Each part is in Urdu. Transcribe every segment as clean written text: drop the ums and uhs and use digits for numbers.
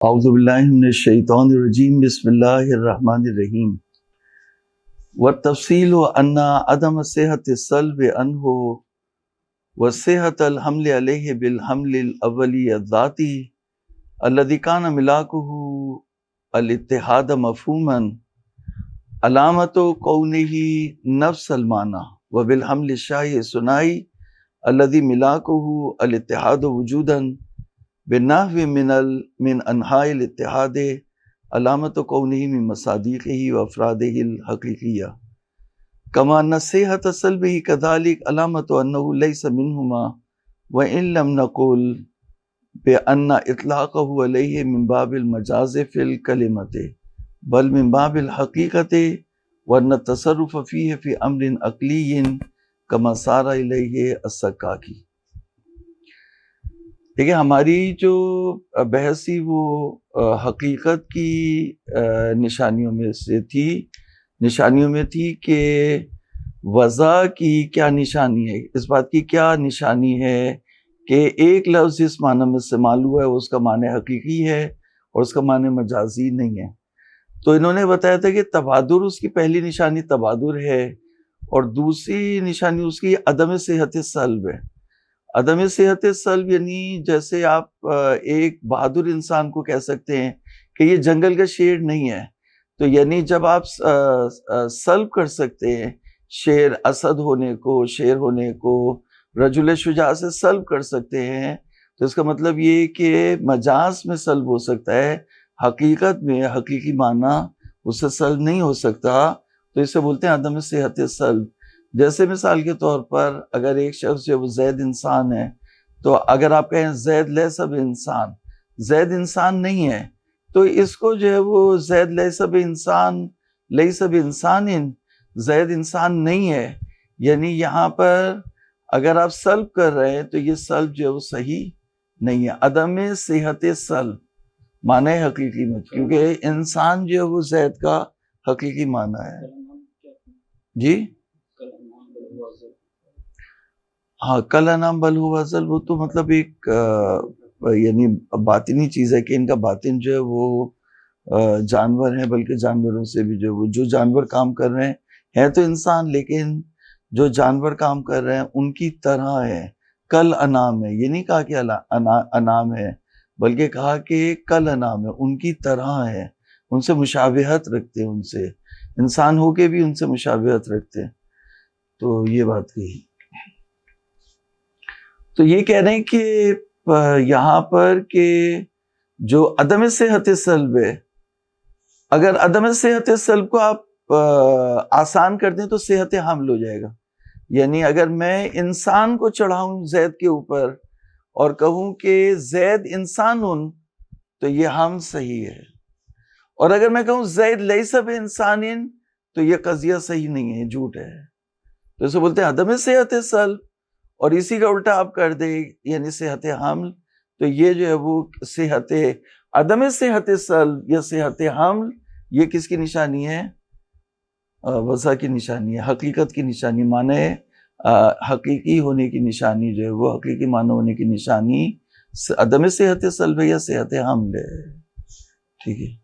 اعوذ باللہ من الشیطان الرجیم بسم اللہ الرحمن الرحیم والتفصیل ان عدم صحت السلب عنہ وصحت الحمل علیہ بالحمل الاولی الذاتی الذي كان ملاکہ الاتحاد مفہوما علامت کونہ نفس المعنی وبالحمل الشائع ثنائی الذي ملاکہ الاتحاد وجودا بالنحو من انحاء الاتحاد علامت کونہ من مصادیقہ وافرادہ الحقیقیہ کما ان صحت سلبہ کذالک علامت انہ لیس منہما وان لم نقل بان اطلاقہ علیہ من باب المجاز فی الکلمۃ بل من باب الحقیقۃ وان التصرف فیہ فی امر عقلی کما سار الیہ السکاکی۔ دیکھیں ہماری جو بحث تھی وہ حقیقت کی نشانیوں میں تھی کہ وضع کی کیا نشانی ہے، اس بات کی کیا نشانی ہے کہ ایک لفظ جس معنی میں استعمال ہوا ہے اس کا معنی حقیقی ہے اور اس کا معنی مجازی نہیں ہے۔ تو انہوں نے بتایا تھا کہ تبادر، اس کی پہلی نشانی تبادر ہے اور دوسری نشانی اس کی عدم صحت سلب ہے۔ عدم صحت سلب یعنی جیسے آپ ایک بہادر انسان کو کہہ سکتے ہیں کہ یہ جنگل کا شیر نہیں ہے، تو یعنی جب آپ سلب کر سکتے ہیں شیر، اسد ہونے کو، شیر ہونے کو رجل شجاع سے سلب کر سکتے ہیں، تو اس کا مطلب یہ کہ مجاز میں سلب ہو سکتا ہے، حقیقت میں حقیقی معنی اس سے سلب نہیں ہو سکتا، تو اسے بولتے ہیں عدم صحت سلب۔ جیسے مثال کے طور پر اگر ایک شخص جو وہ زید انسان ہے، تو اگر آپ کہیں زید لیس بانسان، زید انسان نہیں ہے، تو اس کو جو ہے وہ زید لیس بانسان، لیس بانسان، زید انسان نہیں ہے، یعنی یہاں پر اگر آپ سلب کر رہے ہیں تو یہ سلب جو ہے وہ صحیح نہیں ہے۔ عدم صحت سلب معنی حقیقی میں، کیونکہ انسان جو ہے وہ زید کا حقیقی معنی ہے۔ جی ہاں، کل انام بل ہوا ازل، وہ تو مطلب ایک یعنی باطنی چیز ہے کہ ان کا باطن جو ہے وہ جانور ہیں، بلکہ جانوروں سے بھی جو جانور کام کر رہے ہیں تو انسان، لیکن جو جانور کام کر رہے ہیں ان کی طرح ہے، کل انام ہے۔ یہ نہیں کہا کہ انام ہے، بلکہ کہا کہ کل انام ہے، ان کی طرح ہے، ان سے مشابہت رکھتے ہیں، ان سے انسان ہو کے بھی ان سے مشابہت رکھتے ہیں۔ تو یہ بات کہی، تو یہ کہہ رہے ہیں کہ یہاں پر کہ جو عدم صحت سلب ہے، اگر عدم صحت سلب کو آپ آسان کر دیں تو صحت حمل ہو جائے گا۔ یعنی اگر میں انسان کو چڑھاؤں زید کے اوپر اور کہوں کہ زید انسان ہن، تو یہ حمل صحیح ہے، اور اگر میں کہوں زید لیس بانسان، تو یہ قضیہ صحیح نہیں ہے، جھوٹ ہے۔ تو اسے بولتے ہیں عدم صحت سلب، اور اسی کا الٹا آپ کر دیں یعنی صحت حمل، تو یہ جو ہے وہ صحت عدم صحت سلب یا صحت حمل، یہ کس کی نشانی ہے؟ وضع کی نشانی ہے، حقیقت کی نشانی، معنی حقیقی ہونے کی نشانی جو ہے وہ حقیقی معنی ہونے کی نشانی عدم صحت سلب ہے یا صحت حمل ہے۔ ٹھیک ہے،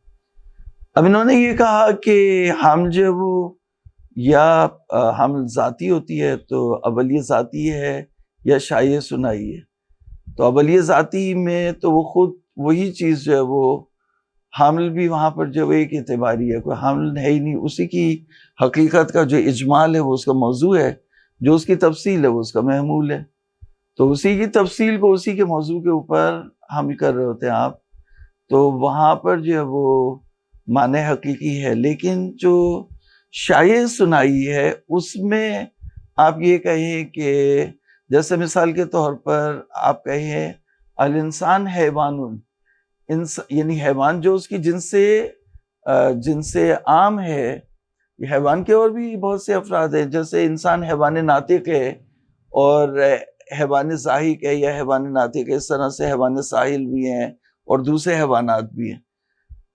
اب انہوں نے یہ کہا کہ حمل جو ہے وہ یا حمل ذاتی ہوتی ہے، تو اولیہ ذاتی ہے یا شائع ثنائی ہے۔ تو اولیہ ذاتی میں تو وہ خود وہی چیز جو ہے وہ حمل بھی وہاں پر جو ایک اعتباری ہے، کوئی حمل ہے ہی نہیں، اسی کی حقیقت کا جو اجمال ہے وہ اس کا موضوع ہے، جو اس کی تفصیل ہے وہ اس کا محمول ہے، تو اسی کی تفصیل کو اسی کے موضوع کے اوپر حمل کر رہے ہوتے ہیں آپ، تو وہاں پر جو ہے وہ معنی حقیقی ہے۔ لیکن جو شائع ثنائی ہے اس میں آپ یہ کہیں کہ جیسے مثال کے طور پر آپ کہیں الانسان حیوان، یعنی حیوان جو اس کی جنس عام ہے، یہ حیوان کے اور بھی بہت سے افراد ہیں، جیسے انسان حیوان ناطق ہے اور حیوان ضاحک ہے یا حیوان ناطق ہے، اس طرح سے حیوان ساحل بھی ہیں اور دوسرے حیوانات بھی ہیں۔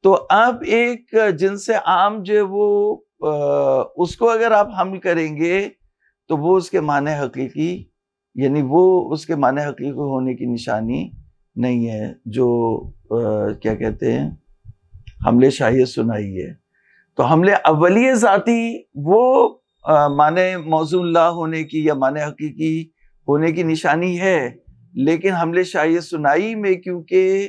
تو اب ایک جنس عام جو وہ اس کو اگر آپ حمل کریں گے تو وہ اس کے معنی حقیقی، یعنی وہ اس کے معنی حقیقی ہونے کی نشانی نہیں ہے جو کیا کہتے ہیں حمل شاہی ثنائی ہے. تو حمل اولیہ ذاتی وہ معنی موضوع اللہ ہونے کی یا معنی حقیقی ہونے کی نشانی ہے، لیکن حمل شاہی ثنائی میں کیونکہ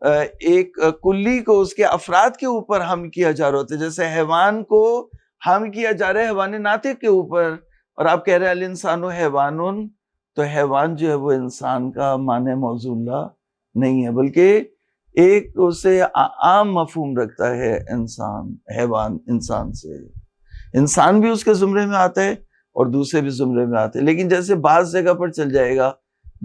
ایک کلی کو اس کے افراد کے اوپر حمل کیا جا رہا ہوتا ہے، جیسے حیوان کو حمل کیا جا رہا ہے حیوان ناطق کے اوپر، اور آپ کہہ رہے ہیں الانسان حیوان، تو حیوان جو ہے وہ انسان کا معنی موضوع اللہ نہیں ہے، بلکہ ایک اسے عام مفہوم رکھتا ہے انسان. حیوان انسان سے، انسان بھی اس کے زمرے میں آتا ہے اور دوسرے بھی زمرے میں آتے ہیں. لیکن جیسے بعض جگہ پر چل جائے گا،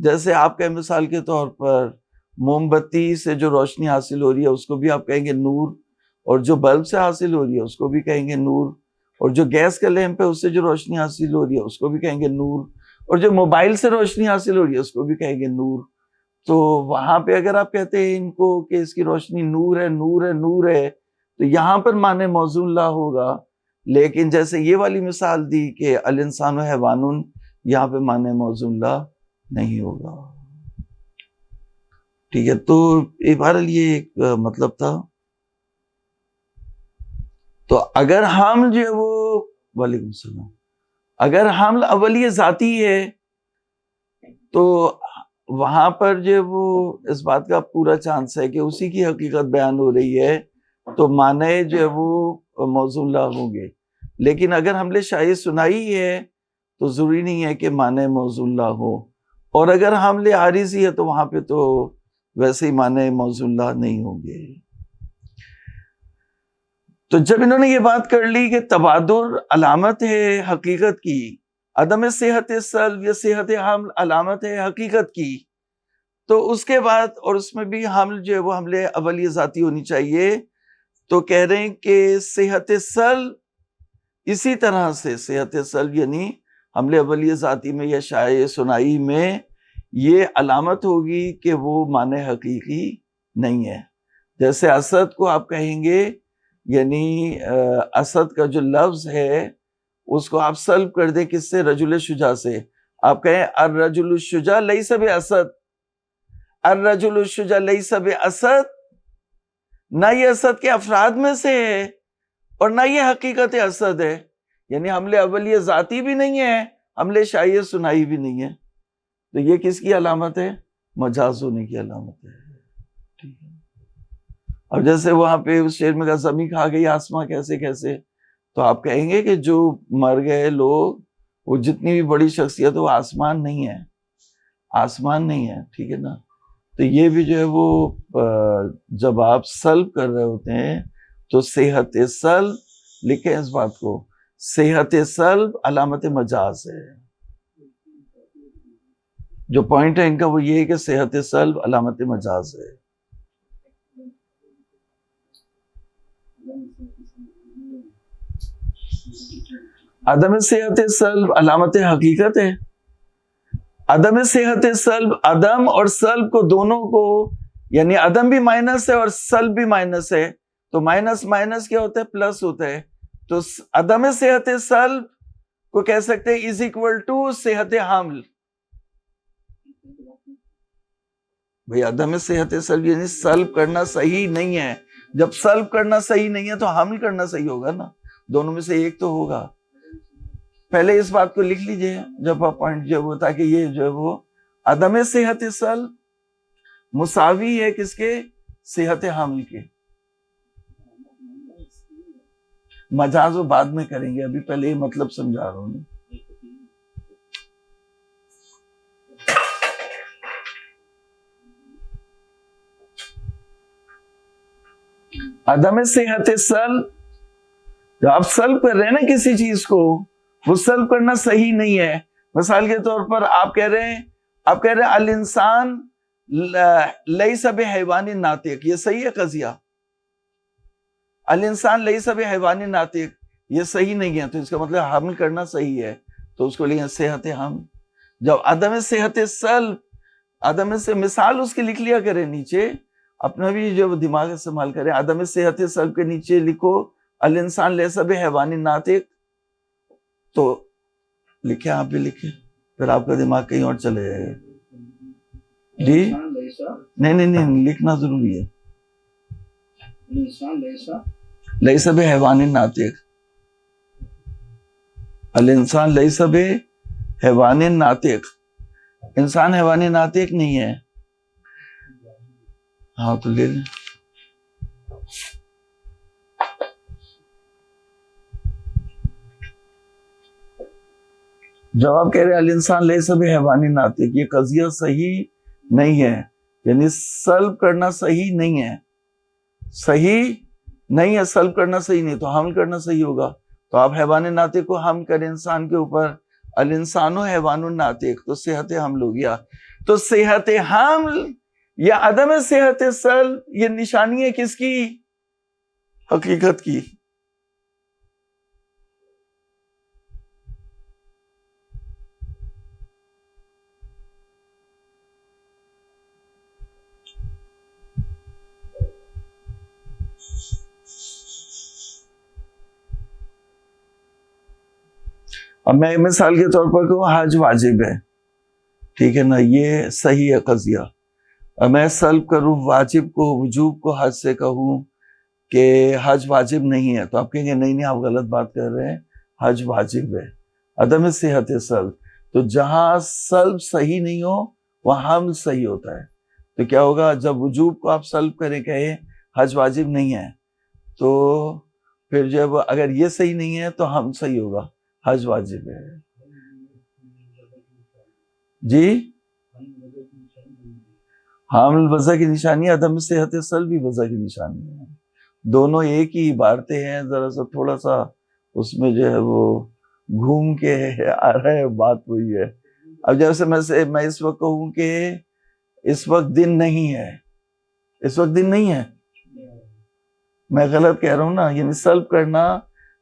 جیسے آپ کا مثال کے طور پر موم بتی سے جو روشنی حاصل ہو رہی ہے اس کو بھی آپ کہیں گے نور، اور جو بلب سے حاصل ہو رہی ہے اس کو بھی کہیں گے نور، اور جو گیس کا لیمپ ہے اس سے جو روشنی حاصل ہو رہی ہے اس کو بھی کہیں گے نور، اور جو موبائل سے روشنی حاصل ہو رہی ہے اس کو بھی کہیں گے نور. تو وہاں پہ اگر آپ کہتے ہیں ان کو کہ اس کی روشنی نور ہے نور ہے نور ہے، تو یہاں پر معنی موضوع اللہ ہوگا. لیکن جیسے یہ والی مثال دی کہ الانسان حیوان، یہاں پہ معنی موضوع اللہ نہیں ہوگا. ٹھیک ہے، تو بہرحال یہ ایک مطلب تھا. تو اگر ہم جو ہے وہ وعلیکم السلام، اگر حمل اولیہ ذاتی ہے تو وہاں پر جو وہ اس بات کا پورا چانس ہے کہ اسی کی حقیقت بیان ہو رہی ہے، تو معنی جو ہے وہ موضوع اللہ ہوں گے. لیکن اگر حمل شاہی ثنائی ہے تو ضروری نہیں ہے کہ معنی موضوع اللہ ہو، اور اگر حمل عارضی ہے تو وہاں پہ تو ویسے ہی معنی موضوع اللہ نہیں ہوں گے. تو جب انہوں نے یہ بات کر لی کہ تبادر علامت ہے حقیقت کی، عدم صحت سلب یا صحت حمل علامت ہے حقیقت کی، تو اس کے بعد اور اس میں بھی حمل جو ہے وہ حمل اولیہ ذاتی ہونی چاہیے. تو کہہ رہے ہیں کہ صحت سلب اسی طرح سے صحت سلب یعنی حمل اولیہ ذاتی میں یا شائع ثنائی میں یہ علامت ہوگی کہ وہ معنی حقیقی نہیں ہے. جیسے اسد کو آپ کہیں گے، یعنی اسد کا جو لفظ ہے اس کو آپ سلب کر دیں کس سے؟ رجل شجاع سے. آپ کہیں الرجل الشجاع لیس باسد، الرجل الشجاع لیس باسد، نہ یہ اسد کے افراد میں سے ہے اور نہ یہ حقیقت اسد ہے، یعنی حمل اولیہ ذاتی بھی نہیں ہے، حمل شائع ثنائی بھی نہیں ہے. تو یہ کس کی علامت ہے؟ مجاز ہونے کی علامت ہے. ٹھیک ہے. اب جیسے وہاں پہ اس شعر میں کہا زمین کھا گئی آسماں کیسے کیسے، تو آپ کہیں گے کہ جو مر گئے لوگ وہ جتنی بھی بڑی شخصیت وہ آسمان نہیں ہے، آسمان نہیں ہے. ٹھیک ہے نا. تو یہ بھی جو ہے وہ جب آپ سلب کر رہے ہوتے ہیں تو صحت سلب لکھیں اس بات کو، صحت سلب علامت مجاز ہے. جو پوائنٹ ہے ان کا وہ یہ ہے کہ صحت سلب علامت مجاز ہے. عدم صحت سلب علامت حقیقت ہے. عدم صحت سلب، عدم اور سلب کو دونوں کو، یعنی عدم بھی مائنس ہے اور سلب بھی مائنس ہے، تو مائنس مائنس کیا ہوتا ہے؟ پلس ہوتا ہے. تو عدم صحت سلب کو کہہ سکتے ہیں از اکول ٹو صحت حمل. بھئی عدم صحت سلب یعنی سلب کرنا صحیح نہیں ہے. جب سلب کرنا صحیح نہیں ہے تو حمل کرنا صحیح ہوگا نا، دونوں میں سے ایک تو ہوگا. پہلے اس بات کو لکھ لیجئے جب آپ پوائنٹ جو وہ، تاکہ یہ جو ہے وہ عدم صحت سلب مساوی ہے کس کے؟ صحت حمل کے. مجاز وہ بعد میں کریں گے، ابھی پہلے یہ مطلب سمجھا رہا ہوں. عدم صحت سلب، جب آپ سلب کر رہے ہیں نا کسی چیز کو، وہ سلب کرنا صحیح نہیں ہے. مثال کے طور پر آپ کہہ رہے ہیں الانسان لیس بحیوان ناطق، یہ صحیح ہے قضیہ؟ الانسان لیس بحیوان ناطق یہ صحیح نہیں ہے، تو اس کا مطلب حمل کرنا صحیح ہے، تو اس کو لیں صحت حمل. جب عدم صحت سلب، عدم سے مثال اس کی لکھ لیا کرے نیچے، اپنا بھی جو دماغ استعمال کریں. عدم صحت سلب کے نیچے لکھو الانسان لیس بحیوان ناطق، تو لکھیں، آپ بھی لکھیں، پھر آپ کا دماغ کہیں اور چلے جائے گا. جی نہیں لکھنا ضروری ہے. لیس بحیوان ناطق. الانسان لیس بحیوان ناطق. انسان حیوان ناطق نہیں ہے. ہاں تو لے لیں. جواب کہہ رہے ہیں الانسان لیس بحیوان ناطق. یہ قضیہ صحیح نہیں ہے، یعنی سلب کرنا صحیح نہیں ہے. صحیح نہیں ہے، سلب کرنا صحیح نہیں، تو حمل کرنا صحیح ہوگا. تو آپ حیوان ناطق کو حمل کریں انسان کے اوپر. الانسان و حیوان ناطق، تو صحت حمل ہو گیا. تو صحت حمل یا عدم صحت سلب یہ نشانی ہے کس کی؟ حقیقت کی. اب میں مثال کے طور پر کہوں حج واجب ہے، ٹھیک ہے نا، یہ صحیح ہے قضیہ. اب میں سلب کروں واجب کو، وجوب کو حج سے کہوں کہ حج واجب نہیں ہے، تو آپ کہیں گے نہیں آپ غلط بات کر رہے ہیں، حج واجب ہے. عدم صحت سلب، تو جہاں سلب صحیح نہیں ہو وہاں حمل صحیح ہوتا ہے. تو کیا ہوگا جب وجوب کو آپ سلب کریں کہیں حج واجب نہیں ہے، تو پھر جب اگر یہ صحیح نہیں ہے تو حمل صحیح ہوگا، حج واجب ہے. جی حامل وضع کی نشانی، عدم صحت سلب بھی وضع کی نشانی ہے. دونوں ایک ہی عبارتیں ہیں، ذرا سا تھوڑا سا اس میں جو ہے وہ گھوم کے آ رہا ہے، بات وہی ہے. اب جیسے میں اس وقت کہوں کہ اس وقت دن نہیں ہے، اس وقت دن نہیں ہے، میں غلط کہہ رہا ہوں نا. یعنی سلب کرنا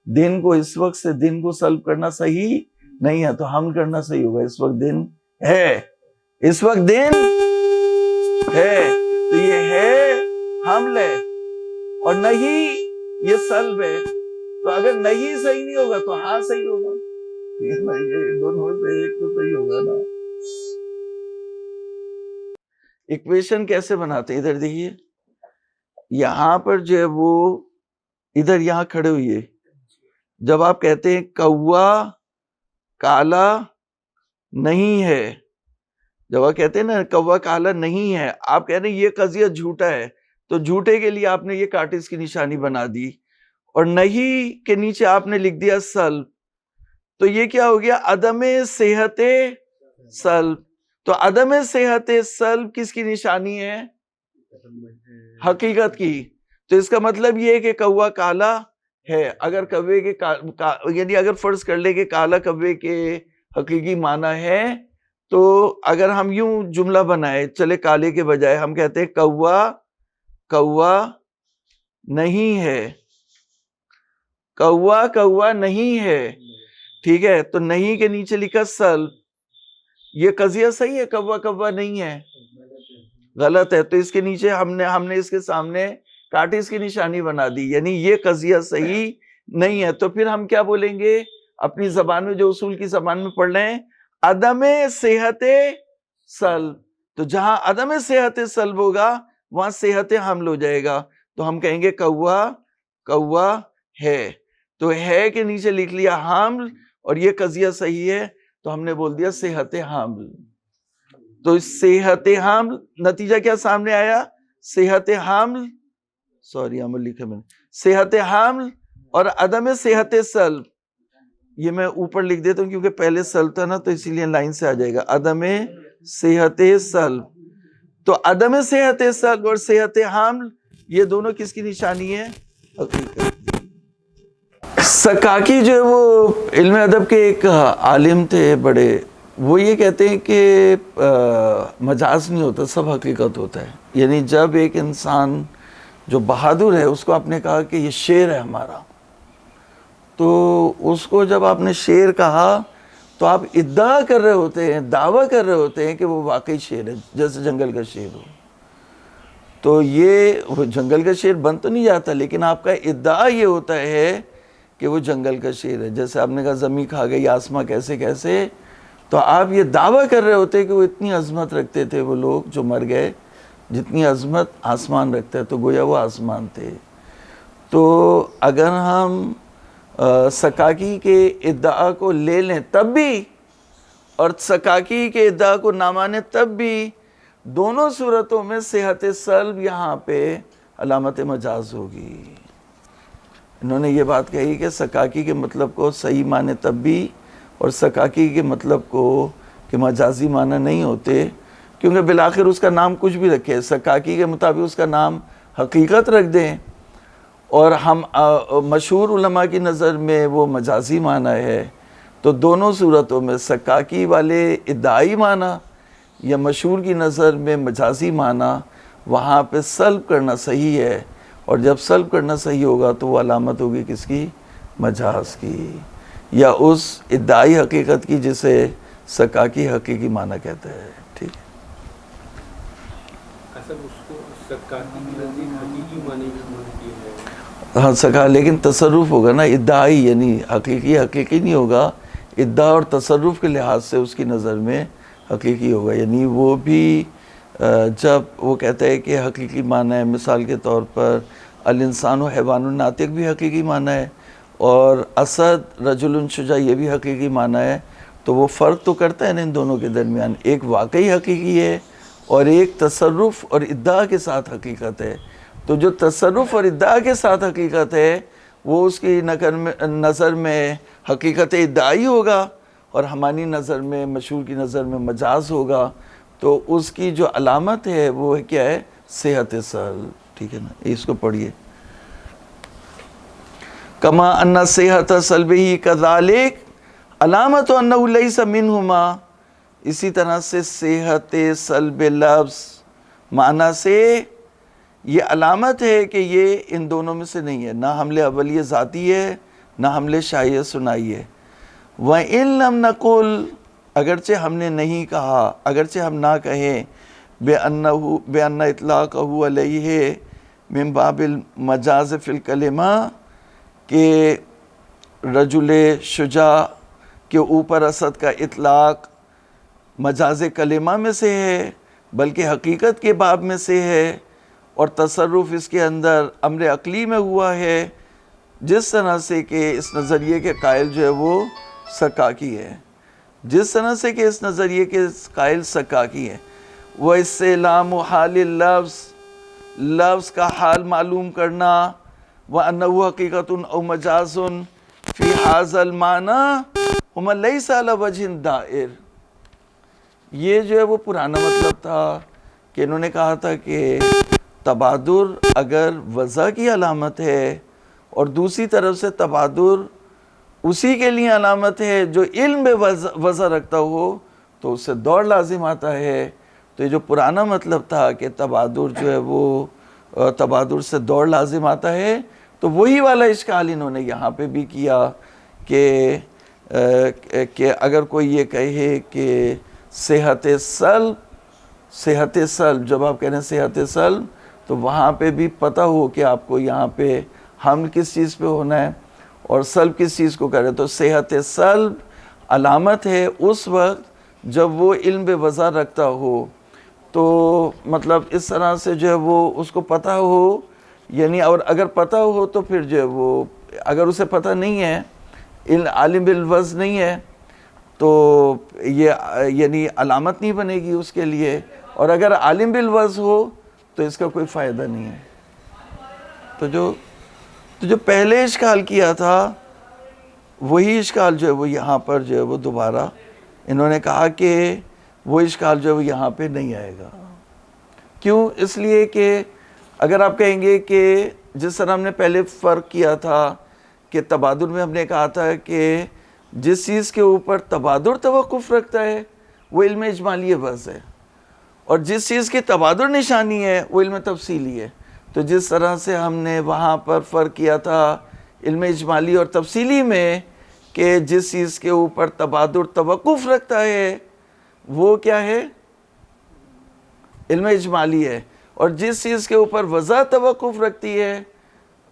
دن کو، اس وقت سے دن کو سلب کرنا صحیح نہیں ہے، تو حمل کرنا صحیح ہوگا. اس وقت دن ہے، اس وقت دن ہے، تو یہ ہے حمل ہے، اور نہیں یہ سلب ہے. تو اگر نہیں صحیح نہیں ہوگا تو ہاں صحیح ہوگا. یہ دونوں سے ایک تو صحیح ہوگا نا. ایکویشن کیسے بناتے ہیں؟ ادھر دیکھیے، یہاں پر جو ہے وہ ادھر یہاں کھڑے ہوئے، جب آپ کہتے ہیں کوا کالا نہیں ہے، جب آپ کہتے ہیں نا کوا کالا نہیں ہے، آپ کہہ رہے ہیں یہ قضیہ جھوٹا ہے، تو جھوٹے کے لیے آپ نے یہ کاٹس کی نشانی بنا دی، اور نہیں کے نیچے آپ نے لکھ دیا سلب. تو یہ کیا ہو گیا؟ عدم صحت سلب. تو عدم صحت سلب کس کی نشانی ہے؟ حقیقت کی. تو اس کا مطلب یہ ہے کہ کوا کالا ہے. اگر کوے کے یعنی اگر فرض کر لے کہ کالا کوے کے حقیقی معنی ہے، تو اگر ہم یوں جملہ بنائے، چلے کالے کے بجائے ہم کہتے ہیں کوا نہیں ہے، کوا نہیں ہے، ٹھیک ہے. تو نہیں کے نیچے لکھا سلب. یہ قضیہ صحیح ہے، کوا نہیں ہے، غلط ہے. تو اس کے نیچے ہم نے اس کے سامنے کاٹس کی نشانی بنا دی، یعنی یہ قضیہ صحیح نہیں ہے. تو پھر ہم کیا بولیں گے اپنی زبان میں، جو اصول کی زبان میں پڑھ رہے ہیں؟ عدم صحت سلب. تو جہاں عدم صحت سلب ہوگا وہاں صحت حمل ہو جائے گا. تو ہم کہیں گے کوا ہے. تو ہے کے نیچے لکھ لیا حمل، اور یہ قضیہ صحیح ہے، تو ہم نے بول دیا صحت حمل. تو صحت حمل نتیجہ کیا سامنے آیا؟ صحت حمل، سوری عمل لکھا میں نے، صحت حمل اور عدم صحت سلب. یہ میں اوپر لکھ دیتا ہوں کیونکہ پہلے سلب تھا نا، تو اسی لیے لائن سے آ جائے گا عدم صحت سلب. تو عدم صحت سلب اور صحت حمل یہ دونوں کس کی نشانی ہے؟ حقیقت. سکاکی جو ہے وہ علم ادب کے ایک عالم تھے بڑے، وہ یہ کہتے ہیں کہ مجاز نہیں ہوتا، سب حقیقت ہوتا ہے. یعنی جب ایک انسان جو بہادر ہے اس کو آپ نے کہا کہ یہ شیر ہے ہمارا، تو اس کو جب آپ نے شیر کہا تو آپ ادعا کر رہے ہوتے ہیں، دعویٰ کر رہے ہوتے ہیں کہ وہ واقعی شیر ہے، جیسے جنگل کا شیر ہو. تو یہ جنگل کا شیر بن تو نہیں جاتا، لیکن آپ کا ادعا یہ ہوتا ہے کہ وہ جنگل کا شیر ہے. جیسے آپ نے کہا زمیں کھا گئی آسماں کیسے کیسے، تو آپ یہ دعویٰ کر رہے ہوتے کہ وہ اتنی عظمت رکھتے تھے وہ لوگ جو مر گئے. جتنی عظمت آسمان رکھتا ہے، تو گویا وہ آسمان تھے۔ تو اگر ہم سکاکی کے ادعا کو لے لیں تب بھی، اور سکاکی کے ادعا کو نہ مانے تب بھی، دونوں صورتوں میں صحت سلب یہاں پہ علامت مجاز ہوگی۔ انہوں نے یہ بات کہی کہ سکاکی کے مطلب کو صحیح مانے تب بھی، اور سکاکی کے مطلب کو کہ مجازی معنی نہیں ہوتے، کیونکہ بالآخر اس کا نام کچھ بھی رکھے، سکاکی کے مطابق اس کا نام حقیقت رکھ دیں، اور ہم مشہور علماء کی نظر میں وہ مجازی معنی ہے، تو دونوں صورتوں میں سکاکی والے ادعائی معنی یا مشہور کی نظر میں مجازی معنی، وہاں پہ سلب کرنا صحیح ہے، اور جب سلب کرنا صحیح ہوگا تو وہ علامت ہوگی کس کی؟ مجاز کی، یا اس ادعائی حقیقت کی جسے سکاکی حقیقی معنی کہتا ہے۔ ٹھیک ہے، اصل اس کو سکاکی کی نزدیک حقیقی معنی کی ہے۔ ہاں سکا، لیکن تصرف ہوگا نا، ادعائی یعنی حقیقی نہیں ہوگا، ادعا اور تصرف کے لحاظ سے اس کی نظر میں حقیقی ہوگا، یعنی وہ بھی جب وہ کہتا ہے کہ حقیقی معنی ہے، مثال کے طور پر الانسان و حیوان الناطق بھی حقیقی معنی ہے، اور اسد رجل شجاع یہ بھی حقیقی معنی ہے، تو وہ فرق تو کرتا ہے نا ان دونوں کے درمیان، ایک واقعی حقیقی ہے اور ایک تصرف اور ادعا کے ساتھ حقیقت ہے۔ تو جو تصرف اور ادعا کے ساتھ حقیقت ہے وہ اس کی نظر میں حقیقت ادعائی ہوگا، اور ہماری نظر میں، مشہور کی نظر میں مجاز ہوگا، تو اس کی جو علامت ہے وہ کیا ہے؟ صحت سلب۔ ٹھیک ہے نا، اس کو پڑھیے۔ کما ان صحت سلبہ کذالک علامت انہ لیس منہما، اسی طرح سے صحت سلب لفظ معنی سے یہ علامت ہے کہ یہ ان دونوں میں سے نہیں ہے، نہ حمل اولیہ ذاتی ہے نہ حمل شائع ثنائی ہے۔ وَإِن لَمْ نَقُلْ، اگرچہ ہم نے نہیں کہا، اگرچہ ہم نہ کہیں بِأَنَّ إِطْلَاقَهُ عَلَيْهِ مِن بَابِ الْمَجَازِ فِي الْكَلِمَةِ کہ رجل شجاع کے اوپر اسد کا اطلاق مجاز کلمہ میں سے ہے، بلکہ حقیقت کے باب میں سے ہے، اور تصرف اس کے اندر امر عقلی میں ہوا ہے، جس طرح سے کہ اس نظریے کے قائل جو ہے وہ سکاکی ہے، جس طرح سے کہ اس نظریے کے قائل سکاکی ہے۔ وَإِسْتِعْلَامُ حَالِ اللَّفْظ، لفظ کا حال معلوم کرنا، وَأَنَّهُ حَقِيقَةٌ أَوْ مَجَازٌ فِي هَذَا الْمَعْنَى هُمَ لَيْسَ عَلَى وَجْهٍ دَائِرٍ، یہ جو ہے وہ پرانا مطلب تھا کہ انہوں نے کہا تھا کہ تبادر اگر وضع کی علامت ہے، اور دوسری طرف سے تبادر اسی کے لیے علامت ہے جو علم میں وضع رکھتا ہو، تو اس سے دوڑ لازم آتا ہے۔ تو یہ جو پرانا مطلب تھا کہ تبادر جو ہے وہ تبادر سے دوڑ لازم آتا ہے، تو وہی والا اشکال انہوں نے یہاں پہ بھی کیا کہ اگر کوئی یہ کہے کہ صحت سلب، جب آپ کہہ رہے ہیں صحت سلب، تو وہاں پہ بھی پتہ ہو کہ آپ کو یہاں پہ حمل کس چیز پہ ہونا ہے اور سلب کس چیز کو کہہ رہے ہیں۔ تو صحت سلب علامت ہے اس وقت جب وہ علم بے وضع رکھتا ہو، تو مطلب اس طرح سے جو ہے وہ اس کو پتہ ہو، یعنی اور اگر پتہ ہو تو پھر جو ہے وہ، اگر اسے پتہ نہیں ہے، عالم بالوضع نہیں ہے، تو یہ یعنی علامت نہیں بنے گی اس کے لیے، اور اگر عالم بالوضع ہو تو اس کا کوئی فائدہ نہیں ہے۔ تو جو پہلے اشکال کیا تھا وہی اشکال جو ہے وہ یہاں پر جو ہے وہ دوبارہ انہوں نے کہا کہ وہ اشکال جو ہے وہ یہاں پہ نہیں آئے گا۔ کیوں؟ اس لیے کہ اگر آپ کہیں گے کہ جس طرح ہم نے پہلے فرق کیا تھا کہ تبادر میں ہم نے کہا تھا کہ جس چیز کے اوپر تبادر توقف رکھتا ہے وہ علم اجمالی وضع ہے، اور جس چیز کی تبادر نشانی ہے وہ علم تفصیلی ہے۔ تو جس طرح سے ہم نے وہاں پر فرق کیا تھا علم اجمالی اور تفصیلی میں کہ جس چیز کے اوپر تبادر توقف رکھتا ہے وہ کیا ہے؟ علم اجمالی ہے، اور جس چیز کے اوپر وضع توقف رکھتی ہے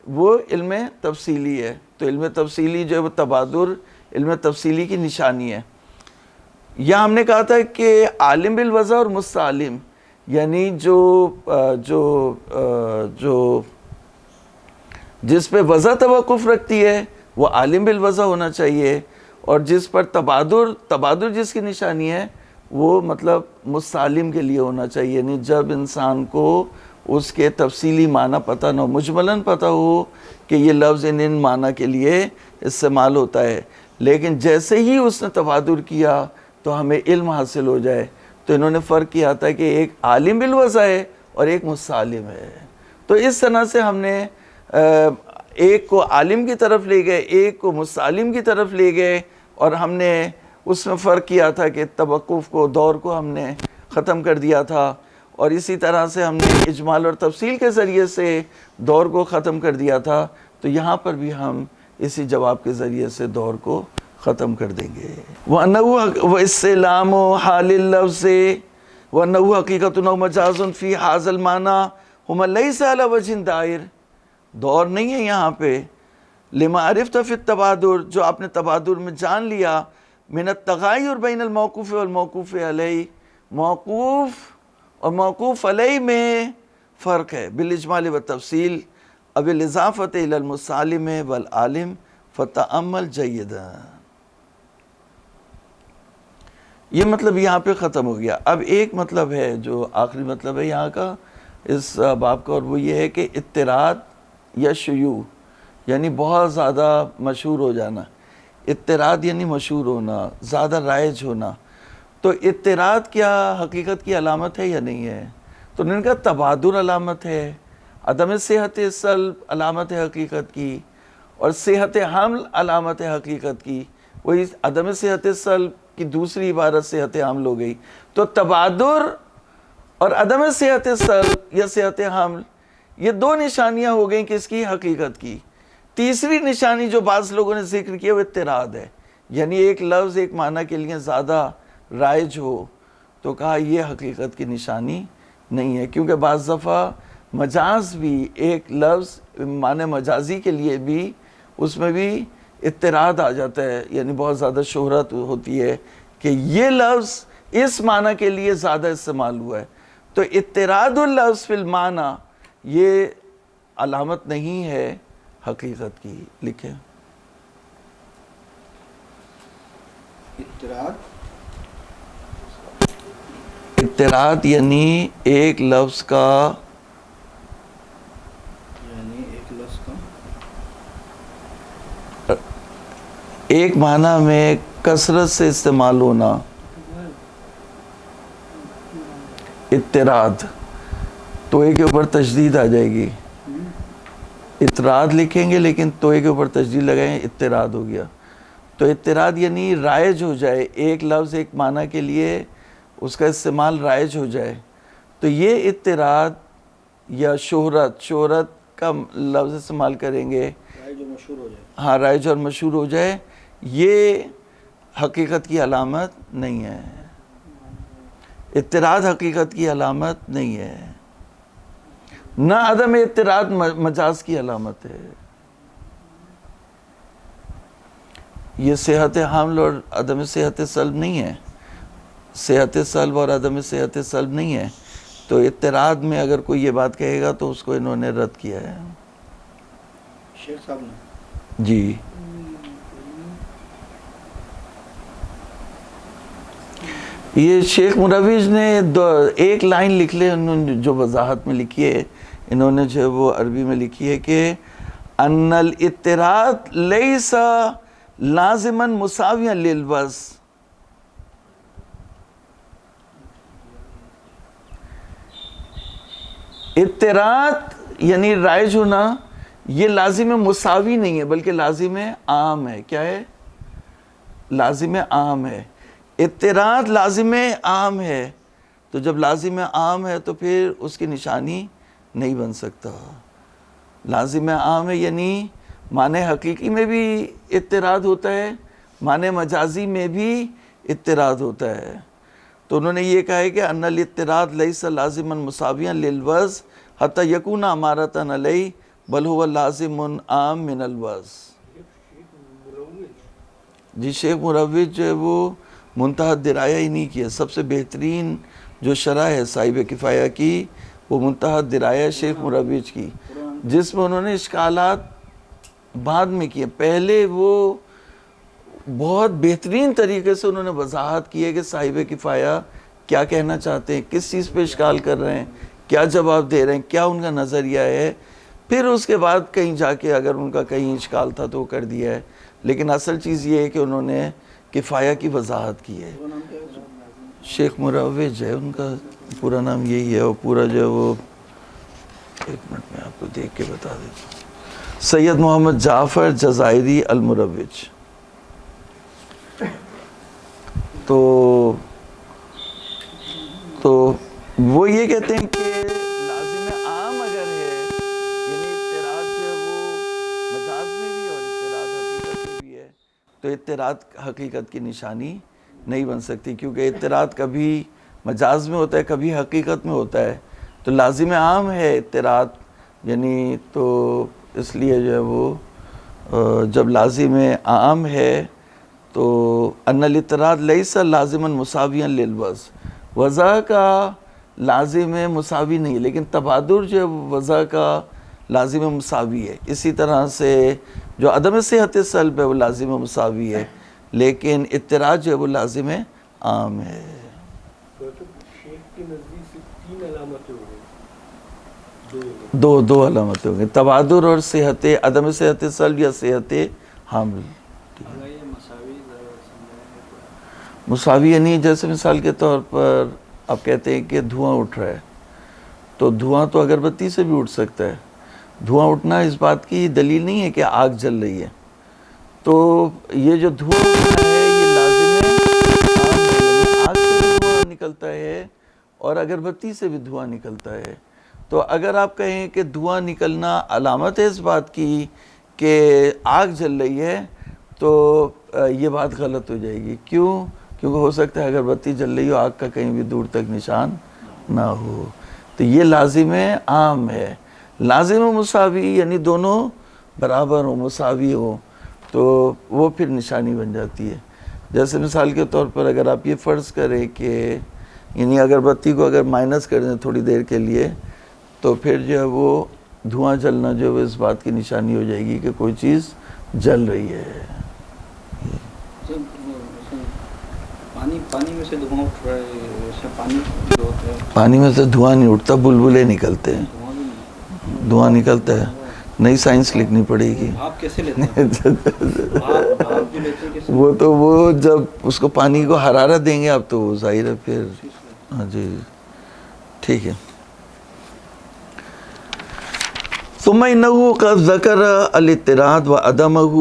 وہ علم تفصیلی ہے۔ تو علم تفصیلی جو ہے وہ تبادر علم تفصیلی کی نشانی ہے۔ یا ہم نے کہا تھا کہ عالم بالوضع اور مستعلم، یعنی جو جس پہ وضع توقف رکھتی ہے وہ عالم بالوضع ہونا چاہیے، اور جس پر تبادر جس کی نشانی ہے وہ مطلب مستعلم کے لیے ہونا چاہیے، یعنی جب انسان کو اس کے تفصیلی معنی پتہ نہ ہو، مجملاً پتہ ہو کہ یہ لفظ ان معنی کے لیے استعمال ہوتا ہے، لیکن جیسے ہی اس نے تبادر کیا تو ہمیں علم حاصل ہو جائے، تو انہوں نے فرق کیا تھا کہ ایک عالم بالوضع ہے اور ایک مستعلم ہے۔ تو اس طرح سے ہم نے ایک کو عالم کی طرف لے گئے، ایک کو مستعلم کی طرف لے گئے، اور ہم نے اس میں فرق کیا تھا کہ توقف کو، دور کو ہم نے ختم کر دیا تھا، اور اسی طرح سے ہم نے اجمال اور تفصیل کے ذریعے سے دور کو ختم کر دیا تھا۔ تو یہاں پر بھی ہم اسی جواب کے ذریعے سے دور کو ختم کر دیں گے۔ وَأَنَّهُ وَإِسْتِلَامُ حَالِ اللَّفْظِ وَأَنَّهُ حَقِيقَةٌ أَوْ مَجَازٌ فِي هَذَا الْمَعْنَى هُمَا لَيْسَ عَلَى وَجْهٍ دَائِرٍ، دور نہیں ہے یہاں پہ، لِمَا عَرِفْتَ فِي التَّبَادُر، جو آپ نے تبادر میں جان لیا، مِنَ التَّغَايُرِ بَيْنَ الْمَوْقُوفِ وَالْمَوْقُوفِ عَلَيْهِ، موقوف اور موقوف علیہ میں فرق ہے، بالاجمال والتفصیل، اب الاضافت الی المستعلم والعالم فتأمل جیدا۔ یہ مطلب یہاں پہ ختم ہو گیا۔ اب ایک مطلب ہے جو آخری مطلب ہے یہاں کا اس باب کا، اور وہ یہ ہے کہ اضطراد یا شیوع یعنی بہت زیادہ مشہور ہو جانا، اضطراد یعنی مشہور ہونا، زیادہ رائج ہونا۔ تو اضطراد کیا حقیقت کی علامت ہے یا نہیں ہے؟ تو انہوں نے کہا تبادر علامت ہے، عدم صحت سلب علامت ہے حقیقت کی، اور صحت حمل علامت ہے حقیقت کی۔ وہی عدم صحت سلب کی دوسری عبارت صحت حمل ہو گئی۔ تو تبادر اور عدم صحت سلب یا صحت حمل، یہ دو نشانیاں ہو گئیں کس کی؟ حقیقت کی۔ تیسری نشانی جو بعض لوگوں نے ذکر کیا وہ اضطراد ہے، یعنی ایک لفظ ایک معنی کے لیے زیادہ رائج ہو، تو کہا یہ حقیقت کی نشانی نہیں ہے، کیونکہ بعض دفعہ مجاز بھی ایک لفظ معنی مجازی کے لیے بھی اس میں بھی اضطراد آ جاتا ہے، یعنی بہت زیادہ شہرت ہوتی ہے کہ یہ لفظ اس معنی کے لیے زیادہ استعمال ہوا ہے۔ تو اضطراد اللفظ فی المعنی یہ علامت نہیں ہے حقیقت کی۔ لکھیں اضطراد یعنی ایک لفظ کا ایک معنی میں کثرت سے استعمال ہونا، اضطراد۔ توئے کے اوپر تشدید آ جائے گی، اضطراد لکھیں گے لیکن توئے کے اوپر تشدید لگائیں، اضطراد ہو گیا۔ تو اضطراد یعنی رائج ہو جائے، ایک لفظ ایک معنی کے لیے اس کا استعمال رائج ہو جائے، تو یہ اضطراد یا شہرت کا لفظ استعمال کریں گے، رائج اور مشہور ہو جائے، ہاں رائج اور مشہور ہو جائے، یہ حقیقت کی علامت نہیں ہے۔ اضطراد حقیقت کی علامت نہیں ہے، نہ عدم اضطراد مجاز کی علامت ہے۔ یہ صحت حمل اور عدم صحت سلب نہیں ہے، صحت سلب اور عدم صحت سلب نہیں ہے۔ تو اضطراد میں اگر کوئی یہ بات کہے گا تو اس کو انہوں نے رد کیا ہے شیخ صاحب نے۔ جی یہ شیخ مروج نے ایک لائن لکھ لے، انہوں نے جو وضاحت میں لکھی ہے، انہوں نے جو وہ عربی میں لکھی ہے کہ ان الاضطراد لیس لازما مساویا للوضع، اضطراد یعنی رائج ہونا یہ لازم مساوی نہیں ہے بلکہ لازم عام ہے۔ کیا ہے؟ لازم عام ہے۔ اضطراد لازم عام ہے، تو جب لازم عام ہے تو پھر اس کی نشانی نہیں بن سکتا۔ لازم عام ہے یعنی معنی حقیقی میں بھی اضطراد ہوتا ہے، معنی مجازی میں بھی اضطراد ہوتا ہے۔ تو انہوں نے یہ کہا ہے کہ ان الاضطراد لیس لازما مساویا للوضع حتی یکون امارۃ علیہ بل هو لازم عام من الوضع۔ جی شیخ مروج جو ہے وہ منتہی درایا ہی نہیں کیا، سب سے بہترین جو شرح ہے صاحب کفایہ کی، وہ منتہا درایا شیخ مروج کی، جس میں انہوں نے اشکالات بعد میں کیے. پہلے وہ بہت بہترین طریقے سے انہوں نے وضاحت کی ہے کہ صاحب کفایہ کیا کہنا چاہتے ہیں، کس چیز پہ اشکال کر رہے ہیں، کیا جواب دے رہے ہیں، کیا ان کا نظریہ ہے. پھر اس کے بعد کہیں جا کے اگر ان کا کہیں اشکال تھا تو وہ کر دیا ہے، لیکن اصل چیز یہ ہے کہ انہوں نے کفایہ کی وضاحت کی ہے. شیخ مروج ہے ان کا پورا نام یہی ہے، اور پورا جو ہے وہ ایک منٹ میں آپ کو دیکھ کے بتا دیتا ہوں. سید محمد جعفر جزائری المروج. تو وہ یہ کہتے ہیں کہ لازم عام اگر ہے، یعنی اعتراض جو ہے وہ مجاز میں بھی اور اعتراض حقیقت میں بھی ہے، تو اعتراض حقیقت کی نشانی نہیں بن سکتی، کیونکہ اعتراض کبھی مجاز میں ہوتا ہے، کبھی حقیقت میں ہوتا ہے. تو لازم عام ہے اعتراض، یعنی تو اس لیے جو ہے وہ جب لازم عام ہے تو ان الاعتراض لیس لازما مساویا للوضع، وضع کا لازم مساوی نہیں، لیکن تبادر جو ہے وضع کا لازم مساوی ہے. اسی طرح سے جو عدم صحت سلب ہے وہ لازم مساوی ہے، لیکن اعتراض جو ہے وہ لازم عام ہے. شیخ کے نزدیک سے 3 علامتیں ہو گئی، دو علامتیں ہوں گی، تبادر اور صحت، عدم صحت سلب یا صحت حامل. مساوی یعنی جیسے مثال کے طور پر آپ کہتے ہیں کہ دھواں اٹھ رہا ہے، تو دھواں تو اگربتی سے بھی اٹھ سکتا ہے. دھواں اٹھنا اس بات کی دلیل نہیں ہے کہ آگ جل رہی ہے. تو یہ جو دھواں اٹھ رہا ہے یہ لازم ہے، آگ سے بھی دھواں نکلتا ہے اور اگربتی سے بھی دھواں نکلتا ہے. تو اگر آپ کہیں کہ دھواں نکلنا علامت ہے اس بات کی کہ آگ جل رہی ہے، تو یہ بات غلط ہو جائے گی. کیوں؟ کیونکہ ہو سکتا ہے اگربتی جل رہی ہو، آگ کا کہیں بھی دور تک نشان نہ ہو. تو یہ لازم عام ہے. لازم و مساوی یعنی دونوں برابر ہوں، مساوی ہوں، تو وہ پھر نشانی بن جاتی ہے. جیسے مثال کے طور پر اگر آپ یہ فرض کریں کہ یعنی اگربتی کو اگر مائنس کر دیں تھوڑی دیر کے لیے، تو پھر جو ہے وہ دھواں جلنا جو ہے وہ اس بات کی نشانی ہو جائے گی کہ کوئی چیز جل رہی ہے. پانی میں سے دھواں اٹھ رہا ہے، پانی جو ہوتا ہے، پانی میں سے دھواں نہیں اٹھتا، بلبلے نکلتے ہیں. دھواں نکلتا ہے، نئی سائنس لکھنی پڑے گی. آپ کیسے لیتے ہیں؟ آپ جو لیتے ہیں کیسے؟ وہ تو وہ جب اس کو پانی کو حرارت دیں گے آپ تو وہ ظاہر ہے پھر. ہاں جی ٹھیک ہے. ثم انه قد ذکر الاعتراض وعدمه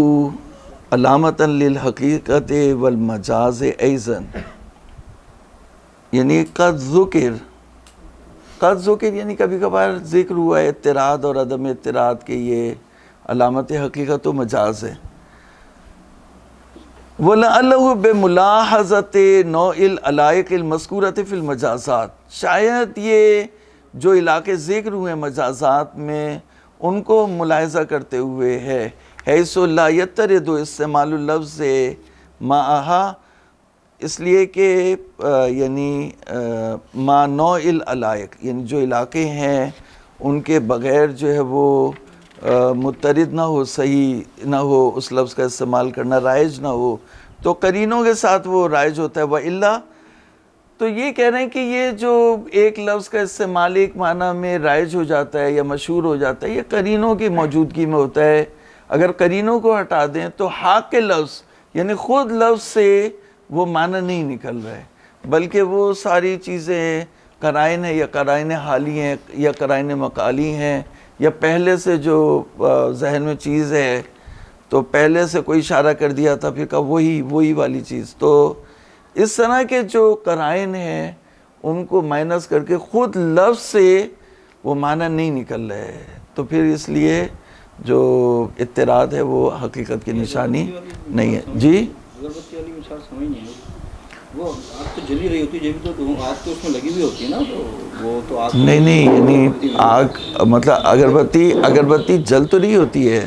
علامة للحقیقت والمجاز ایضا، یعنی قد ذکر یعنی کبھی کبھار ذکر ہوا ہے اعتراض اور عدم اعتراض کے یہ علامت حقیقت و مجاز ہے. وَلَعَلَّهُ بِمُلَاحَظَةِ نَوْعِ الْعَلَائِقِ الْمَذْكُورَةِ فِي الْمَجَازَاتِ، شاید یہ جو علاقے ذکر ہوئے مجازات میں ان کو ملاحظہ کرتے ہوئے ہے. حیث لا یترد استعمال اللفظ معہا، اس لیے کہ یعنی ما نوع العلائق، یعنی جو علاقے ہیں ان کے بغیر جو ہے وہ مترد نہ ہو، صحیح نہ ہو، اس لفظ کا استعمال کرنا رائج نہ ہو، تو قرینوں کے ساتھ وہ رائج ہوتا ہے. وَإِلَّا، تو یہ کہہ رہے ہیں کہ یہ جو ایک لفظ کا استعمال ایک معنی میں رائج ہو جاتا ہے یا مشہور ہو جاتا ہے، یہ قرینوں کی موجودگی میں ہوتا ہے. اگر قرینوں کو ہٹا دیں تو حق کے لفظ یعنی خود لفظ سے وہ معنی نہیں نکل رہا ہے، بلکہ وہ ساری چیزیں قرائن ہیں یا قرائن حالی ہیں یا قرائن مقالی ہیں، یا پہلے سے جو ذہن میں چیز ہے تو پہلے سے کوئی اشارہ کر دیا تھا پھر کہا وہی والی چیز. تو اس طرح کے جو قرائن ہیں ان کو مائنس کر کے خود لفظ سے وہ معنی نہیں نکل رہے ہے، تو پھر اس لیے جو اعتراض ہے وہ حقیقت کی نشانی نہیں ہے. جی اگربتی والی مثال سمجھ نہیں ہے، وہ آگ تو جلی رہی ہوتی ہے، جب تو آگ تو اس میں لگی ہوئی ہوتی ہے نا، تو وہ تو آگ نہیں یعنی آگ مطلب اگربتی جل تو نہیں ہوتی ہے،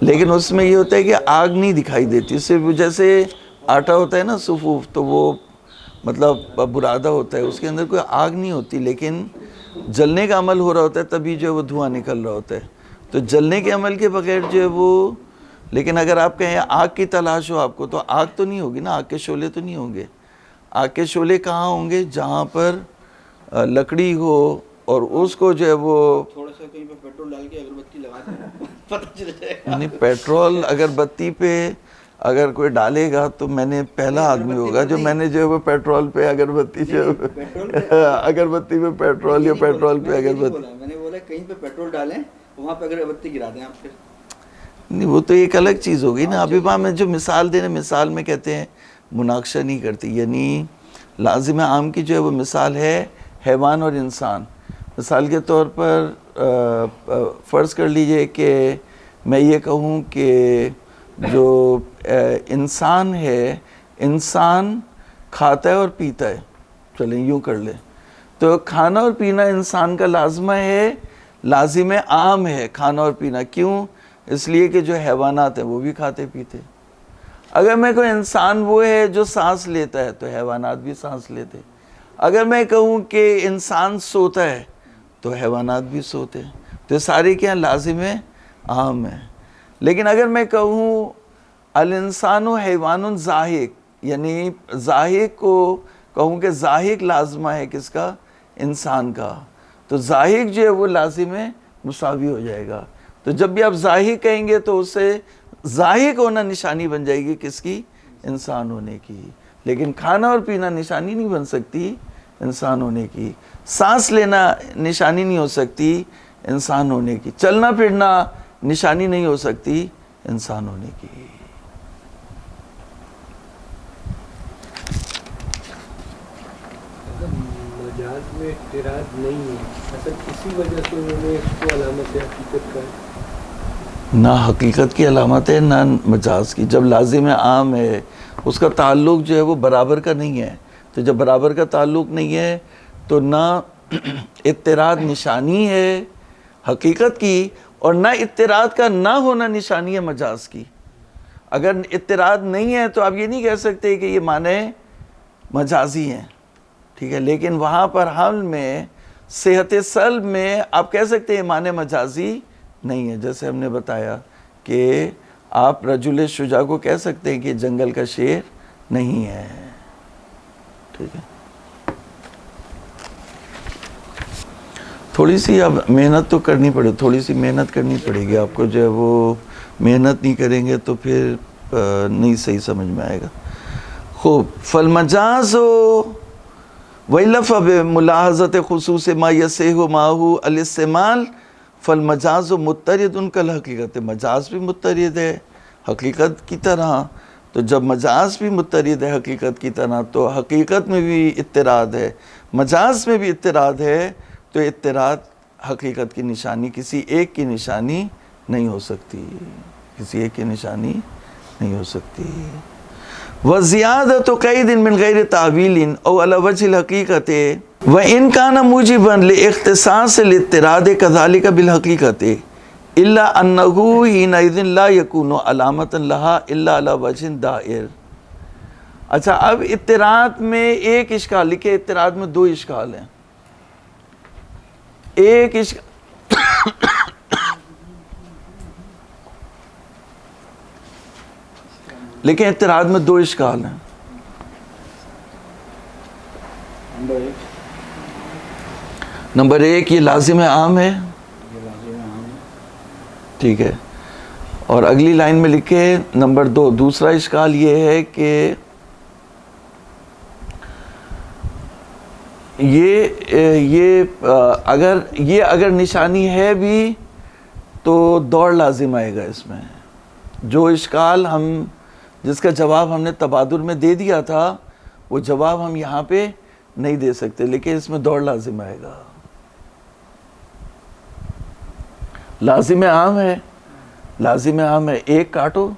لیکن اس میں یہ ہوتا ہے کہ آگ نہیں دکھائی دیتی. صرف جیسے آٹا ہوتا ہے نا صفوف، تو وہ مطلب برادہ ہوتا ہے، اس کے اندر کوئی آگ نہیں ہوتی، لیکن جلنے کا عمل ہو رہا ہوتا ہے، تبھی جو ہے وہ دھواں نکل رہا ہوتا ہے. تو جلنے کے عمل کے بغیر جو ہے وہ، لیکن اگر آپ کہیں آگ کی تلاش ہو آپ کو، تو آگ تو نہیں ہوگی نا، آگ کے شعلے تو نہیں ہوں گے. آگ کے شعلے کہاں ہوں گے؟ جہاں پر لکڑی ہو اور اس کو جو ہے وہ تھوڑا سا کہیں پہ پیٹرول ڈال کے اگربتی لگا دیں پتہ چل جائے گا. نہیں، پیٹرول اگربتی پہ اگر کوئی ڈالے گا تو میں نے پہلا آدمی ہوگا جو میں نے جو ہے وہ پیٹرول پہ اگربتی جو اگربتی پہ پیٹرول یا پیٹرول پہ اگربتی. میں نے بولا کہیں پہ پیٹرول ڈالیں وہاں پہ اگربتی گرا دیں آپ پھر. نہیں، وہ تو ایک الگ چیز ہوگی نا. ابھی وہاں میں جو مثال دے رہے، مثال میں کہتے ہیں مناقشہ نہیں کرتی، یعنی لازم عام کی جو ہے وہ مثال ہے حیوان اور انسان. مثال کے طور پر فرض کر لیجئے کہ میں یہ کہوں کہ جو انسان ہے، انسان کھاتا ہے اور پیتا ہے، چلیں یوں کر لیں، تو کھانا اور پینا انسان کا لازمہ ہے، لازم عام ہے کھانا اور پینا. کیوں؟ اس لیے کہ جو حیوانات ہیں وہ بھی کھاتے پیتے. اگر میں کوئی انسان وہ ہے جو سانس لیتا ہے تو حیوانات بھی سانس لیتے. اگر میں کہوں کہ انسان سوتا ہے تو حیوانات بھی سوتے ہیں. تو سارے کیا لازم عام ہیں. لیکن اگر میں کہوں الانسان حیوان زاہق، یعنی زاہق کو کہوں کہ زاہق لازمہ ہے کس کا؟ انسان کا، تو زاہق جو ہے وہ لازم مساوی ہو جائے گا. تو جب بھی آپ زاہق کہیں گے تو اس سے زاہق ہونا نشانی بن جائے گی کس کی؟ انسان ہونے کی. لیکن کھانا اور پینا نشانی نہیں بن سکتی انسان ہونے کی. سانس لینا نشانی نہیں ہو سکتی انسان ہونے کی. چلنا پھرنا نشانی نہیں ہو سکتی انسان ہونے کی. مجاز میں اعتراض نہیں ہے، اصل اسی وجہ سے انہوں نے اس کو علامت حقیقت کا نہ حقیقت کی علامت ہے نہ مجاز کی. جب لازم عام ہے اس کا تعلق جو ہے وہ برابر کا نہیں ہے. تو جب برابر کا تعلق نہیں ہے تو نہ اضطراد نشانی ہے حقیقت کی، اور نہ اضطراد کا نہ ہونا نشانی ہے مجاز کی. اگر اضطراد نہیں ہے تو آپ یہ نہیں کہہ سکتے کہ یہ معنی مجازی ہیں، ٹھیک ہے. لیکن وہاں پر حمل میں صحت سلب میں آپ کہہ سکتے ہیں معنی مجازی نہیں ہے. جیسے ہم نے بتایا کہ آپ رجل شجاع کو کہہ سکتے ہیں کہ جنگل کا شیر نہیں ہے، ٹھیک ہے. تھوڑی سی اب محنت تو کرنی پڑے، تھوڑی سی محنت کرنی پڑے گی آپ کو. جو ہے وہ محنت نہیں کریں گے تو پھر نہیں صحیح سمجھ میں آئے گا. خوب. فالمجاز وَإِلَّا بِمُلَاحَظَةِ خُصُوصِ مَا يَصِحُّ مَعَهُ الاستعمال فالمجاز مضطرد کالحقیقت. مجاز بھی مضطرد ہے حقیقت کی طرح. تو جب مجاز بھی مضطرد ہے حقیقت کی طرح تو حقیقت میں بھی اضطراد ہے، مجاز میں بھی اضطراد ہے. تو اضطراد حقیقت کی نشانی کسی ایک کی نشانی نہیں ہو سکتی، کسی ایک کی نشانی نہیں ہو سکتی. وَزِيَادَةُ قَيْدٍ مِّن غَيْرِ تَعْوِيلٍ أَوْ عَلَى وَجْهِ الْحَقِيقَةِ وَإِنْ كَانَ مُوجِبًا لِاخْتِصَاصِ الْاضْطِرَادِ كَذَلِكَ بِالْحَقِيقَةِ إِلَّا أَنَّهُ حِينَئِذٍ لَا يَكُونُ عَلَامَةً لَهَا إِلَّا عَلَى وَجْهٍ دَائِرٍ. اچھا، اب اضطراد میں ایک اشکال لکھے. اضطراد میں دو اشکال ہیں. ایک اشکال لیکن اضطراد میں دو اشکال ہیں. نمبر ایک، یہ لازم عام ہے، ٹھیک ہے. اور اگلی لائن میں لکھے نمبر دو، دوسرا اشکال یہ ہے کہ یہ اگر نشانی ہے بھی تو دوڑ لازم آئے گا اس میں. جو اشکال جس کا جواب ہم نے تبادل میں دے دیا تھا وہ جواب ہم یہاں پہ نہیں دے سکتے، لیکن اس میں دوڑ لازم آئے گا. لازم عام ہے، لازم عام ہے. ایک کاٹو،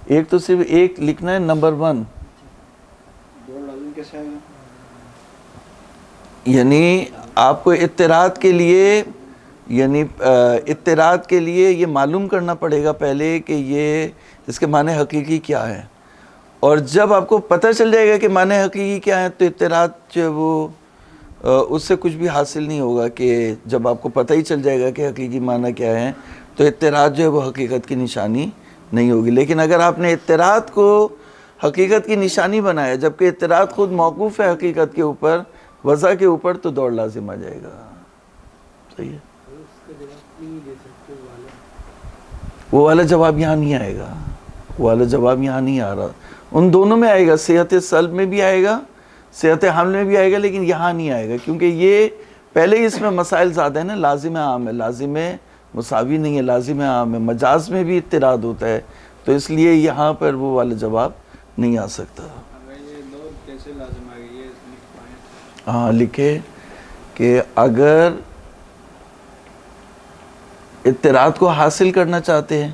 ایک تو صرف ایک لکھنا ہے. نمبر 1 دوڑ لازم کیسے آئے گا؟ یعنی آپ کو اضطراد کے لیے، یعنی اضطراد کے لیے یہ معلوم کرنا پڑے گا پہلے کہ یہ اس کے معنی حقیقی کیا ہے. اور جب آپ کو پتہ چل جائے گا کہ معنی حقیقی کیا ہے تو اطلاعات جو ہے وہ اس سے کچھ بھی حاصل نہیں ہوگا. کہ جب آپ کو پتہ ہی چل جائے گا کہ حقیقی معنی کیا ہے تو اطلاعات جو ہے وہ حقیقت کی نشانی نہیں ہوگی. لیکن اگر آپ نے اطلاعات کو حقیقت کی نشانی بنایا جبکہ اطلاعات خود موقوف ہے حقیقت کے اوپر, وضع کے اوپر, تو دوڑ لازم آ جائے گا. صحیح ہے. اس کا جواب نہیں دے سکتے وہ والا جواب یہاں نہیں آئے گا, وہ والا جواب یہاں نہیں آ رہا. ان دونوں میں آئے گا, صیغۃ سلب میں بھی آئے گا, صیغۃ حمل میں بھی آئے گا, لیکن یہاں نہیں آئے گا کیونکہ یہ پہلے ہی اس میں مسائل زیادہ ہیں نا. لازم عام ہے, لازم مساوی نہیں ہے, لازم عام ہے. مجاز میں بھی اطراد ہوتا ہے, تو اس لیے یہاں پر وہ والا جواب نہیں آ سکتا. ہاں لکھے کہ اگر اطراد کو حاصل کرنا چاہتے ہیں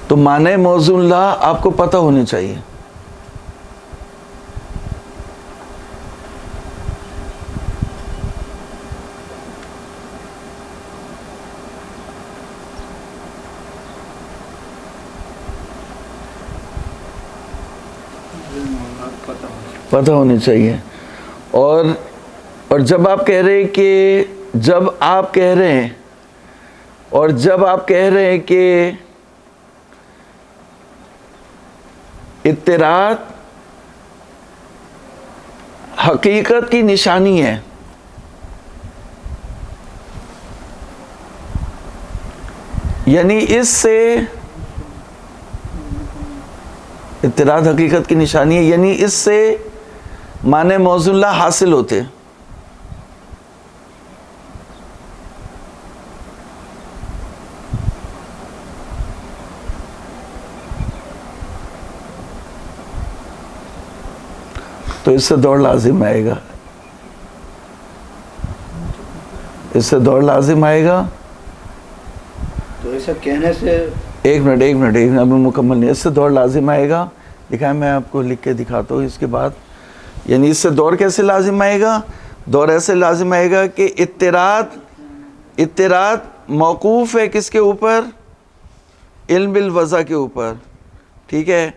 تو معنی موضوع اللہ آپ کو پتہ ہونے چاہیے. پتہ ہونے چاہیے. اور جب آپ کہہ رہے کہ جب آپ کہہ رہے ہیں کہ اطراد حقیقت کی نشانی ہے, یعنی اس سے اطراد حقیقت کی نشانی ہے, یعنی اس سے معنی موضوع اللہ حاصل ہوتے. تو اس سے دوڑ لازم آئے گا, اس سے دوڑ لازم آئے گا. تو ایسا کہنے سے ایک منٹ ابھی مکمل نہیں. اس سے دوڑ لازم آئے گا, دکھائیں میں آپ کو لکھ کے دکھاتا ہوں اس کے بعد. یعنی اس سے دوڑ کیسے لازم آئے گا؟ دوڑ ایسے لازم آئے گا کہ اطراد موقوف ہے کس کے اوپر؟ علم بالوضع کے اوپر. ٹھیک ہے,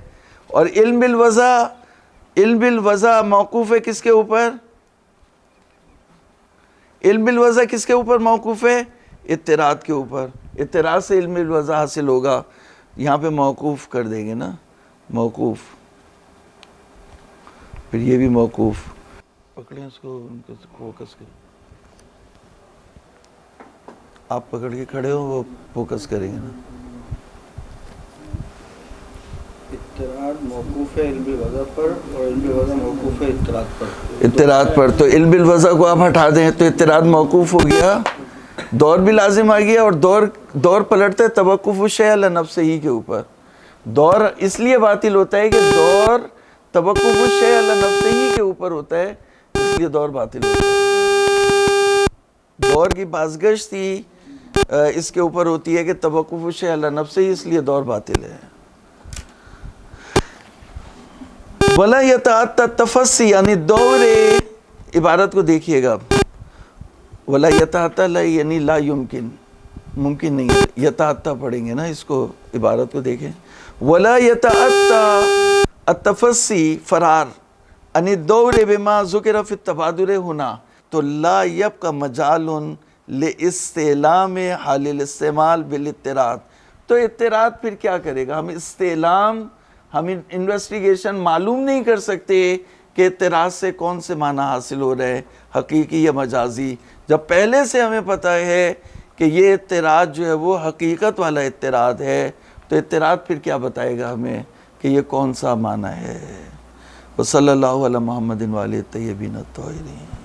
اور علم بالوضع موقوف ہے کس کے اوپر؟ علم بالوضع کس کے اوپر موقوف ہے؟ اطراد کے اوپر. اطراد سے علم بالوضع حاصل ہوگا. یہاں پہ موقوف کر دیں گے نا, موقوف, پھر یہ بھی موقوف. پکڑیں اس کو, فوکس کریں. آپ پکڑ کے کھڑے ہو, وہ فوکس کریں گے نا. اطراد موقوف ہے علم بالوضع پر اور علم بالوضع موقوف ہے اطراد پر. اطراد پر, تو علم بالوضع کو آپ ہٹا دیں تو اطراد موقوف ہو گیا, دور بھی لازم آ گیا. اور دور پلٹتا ہے توقف الشیء علی نفسہ کے اوپر. دور اس لیے باطل ہوتا ہے کہ دور توقف الشیء علی نفسہ کے اوپر ہوتا ہے, اس لیے دور باطل ہوتا ہے. دور کی بازگشت ہی اس کے اوپر ہوتی ہے کہ توقف الشیء علی نفسہ, اس لیے دور باطل ہے. وَلَا يَتَعَتَّى التَّفَصِّ, یعنی دور عبارت کو دیکھیے گا. وَلَا يَتَعَتَّى یعنی لا یمکن, ممکن نہیں ہے. یتعتّى پڑھیں گے نا اس کو, عبارت کو دیکھیں. وَلَا يَتَعَتَّى التَّفَصِّ فرار عن الدور بما ذکر فی التبادر ہونا, تو لا يبقى مجال لاستعلام حال الاستعمال بالاطراد. تو اطراد پھر کیا کرے گا؟ ہم انویسٹیگیشن معلوم نہیں کر سکتے کہ اطراد سے کون سے معنی حاصل ہو رہے ہیں, حقیقی یا مجازی, جب پہلے سے ہمیں پتہ ہے کہ یہ اطراد جو ہے وہ حقیقت والا اطراد ہے. تو اطراد پھر کیا بتائے گا ہمیں کہ یہ کون سا معنی ہے. وصلی اللہ علی محمد وآلہ الطیبین الطاہرین.